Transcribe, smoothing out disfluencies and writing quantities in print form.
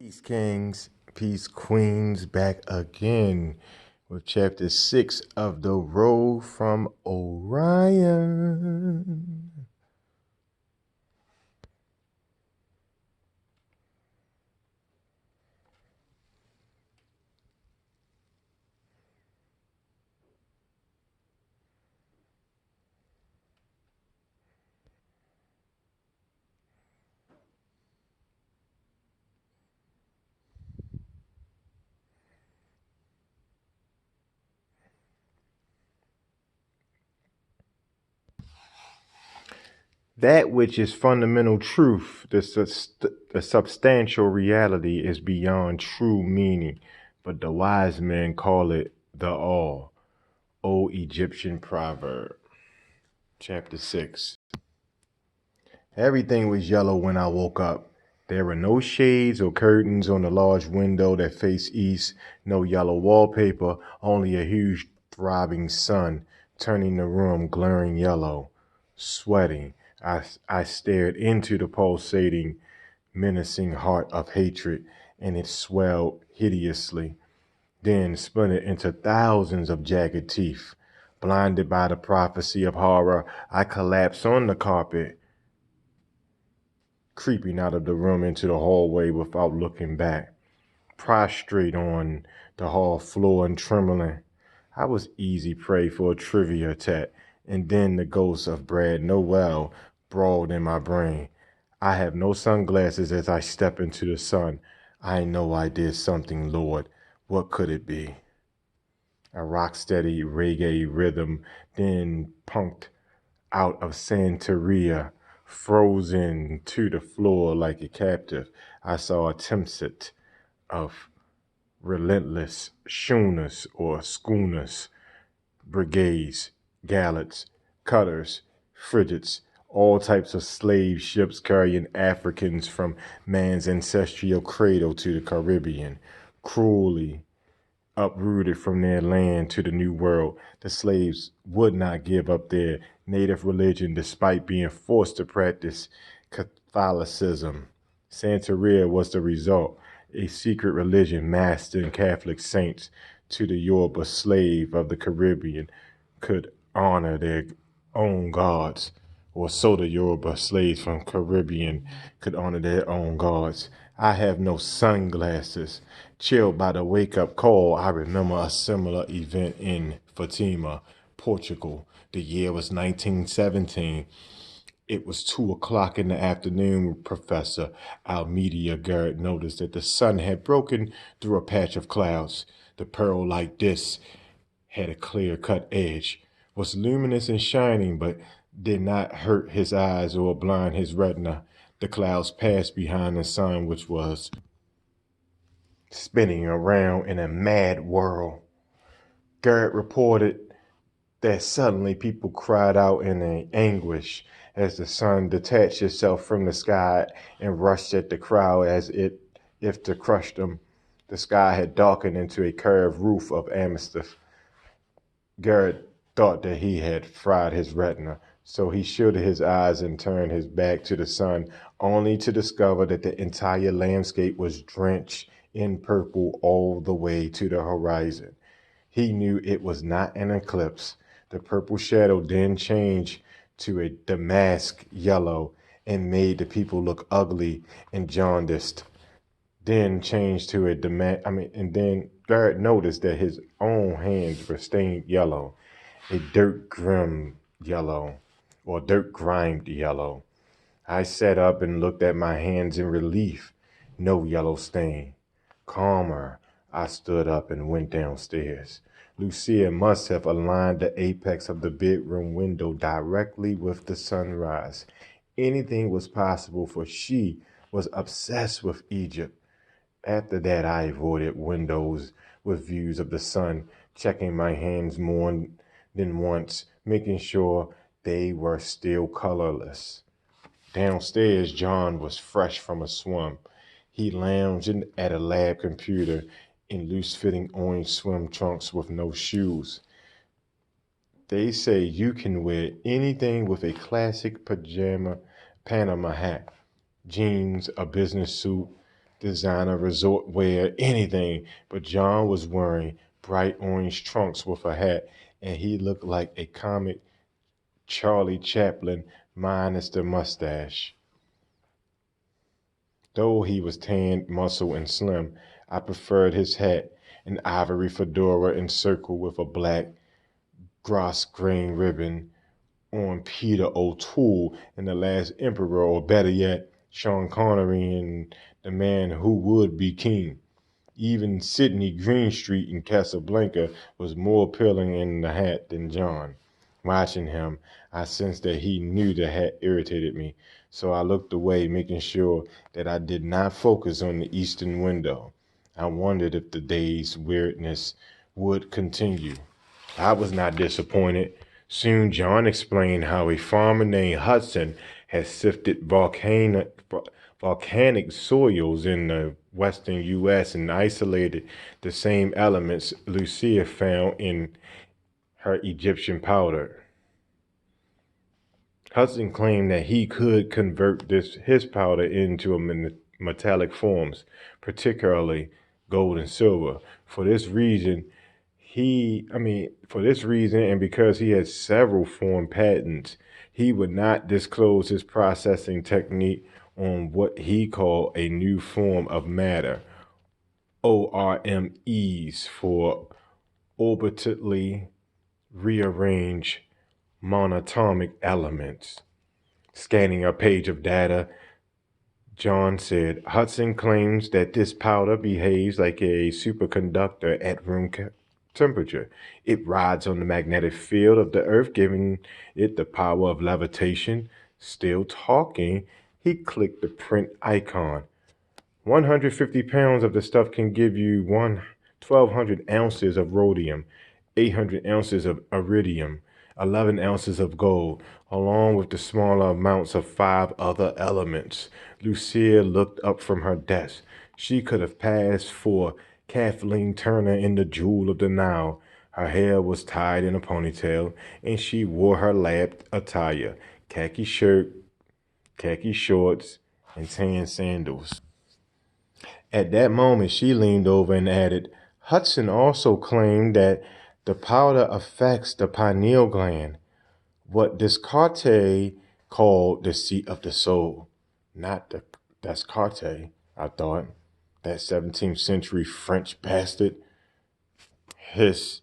Peace Kings, Peace Queens, back again with chapter 6 of The Road from Orion. That which is fundamental truth, the substantial reality, is beyond true meaning, but the wise men call it the all. Old Egyptian proverb. Chapter 6. Everything was yellow when I woke up. There were no shades or curtains on the large window that faced east, no yellow wallpaper, only a huge throbbing sun, turning the room glaring yellow. Sweating, I stared into the pulsating, menacing heart of hatred, and it swelled hideously, then splintered into thousands of jagged teeth. Blinded by the prophecy of horror, I collapsed on the carpet, creeping out of the room into the hallway without looking back. Prostrate on the hall floor and trembling, I was easy prey for a trivia attack, and then the ghost of Brad Noel brawled in my brain. I have no sunglasses as I step into the sun. I know I did something, Lord. What could it be? A rock-steady reggae rhythm then punked out of Santeria, frozen to the floor like a captive. I saw a template of relentless schooners or schooners, brigades, gallots, cutters, frigates, all types of slave ships carrying Africans from man's ancestral cradle to the Caribbean, cruelly uprooted from their land to the New World. The slaves would not give up their native religion despite being forced to practice Catholicism. Santeria was the result, a secret religion masked in Catholic saints. To the Yoruba slave of the Caribbean could honor their own gods, or so the Yoruba slaves from Caribbean could honor their own gods. I have no sunglasses. Chilled by the wake-up call, I remember a similar event in Fatima, Portugal. The year was 1917. It was 2 o'clock in the afternoon. Professor Almeida Garrett noticed that the sun had broken through a patch of clouds. The pearl-like disk had a clear-cut edge, was luminous and shining, but did not hurt his eyes or blind his retina. The clouds passed behind the sun, which was spinning around in a mad whirl. Garrett reported that suddenly people cried out in anguish as the sun detached itself from the sky and rushed at the crowd as if to crush them. The sky had darkened into a curved roof of amethyst. Garrett thought that he had fried his retina, so he shielded his eyes and turned his back to the sun, only to discover that the entire landscape was drenched in purple all the way to the horizon. He knew it was not an eclipse. The purple shadow then changed to a damask yellow and made the people look ugly and jaundiced. Then changed to and then Garrett noticed that his own hands were stained yellow, a dirt grimed yellow. I sat up and looked at my hands in relief. No yellow stain. Calmer, I stood up and went downstairs. Lucia must have aligned the apex of the bedroom window directly with the sunrise. Anything was possible, for she was obsessed with Egypt. After that, I avoided windows with views of the sun, checking my hands more than once, making sure they were still colorless. Downstairs, John was fresh from a swim. He lounged at a lab computer in loose-fitting orange swim trunks with no shoes. They say you can wear anything with a classic Panama hat, jeans, a business suit, designer resort wear, anything. But John was wearing bright orange trunks with a hat, and he looked like a comic Charlie Chaplin minus the mustache. Though he was tanned, muscle, and slim, I preferred his hat, an ivory fedora encircled with a black grosgrain ribbon on Peter O'Toole in The Last Emperor, or better yet, Sean Connery in The Man Who Would Be King. Even Sidney Greenstreet in Casablanca was more appealing in the hat than John. Watching him, I sensed that he knew the hat irritated me, so I looked away, making sure that I did not focus on the eastern window. I wondered if the day's weirdness would continue. I was not disappointed. Soon John explained how a farmer named Hudson had sifted volcanic soils in the western U.S. and isolated the same elements Lucia found in her Egyptian powder. Hudson claimed that he could convert his powder into metallic forms, particularly gold and silver. For this reason, and because he had several foreign patents, he would not disclose his processing technique on what he called a new form of matter, ORMEs, for orbitally rearranged monatomic elements. Scanning a page of data, John said, Hudson claims that this powder behaves like a superconductor at room temperature. It rides on the magnetic field of the Earth, giving it the power of levitation. Still talking, he clicked the print icon. 150 pounds of the stuff can give you 1,200 ounces of rhodium, 800 ounces of iridium, 11 ounces of gold, along with the smaller amounts of 5 other elements. Lucia looked up from her desk. She could have passed for Kathleen Turner in The Jewel of the Nile. Her hair was tied in a ponytail, and she wore her lab attire, khaki shirt, khaki shorts, and tan sandals. At that moment, she leaned over and added, Hudson also claimed that the powder affects the pineal gland, what Descartes called the seat of the soul. Not the Descartes, I thought. That 17th century French bastard. His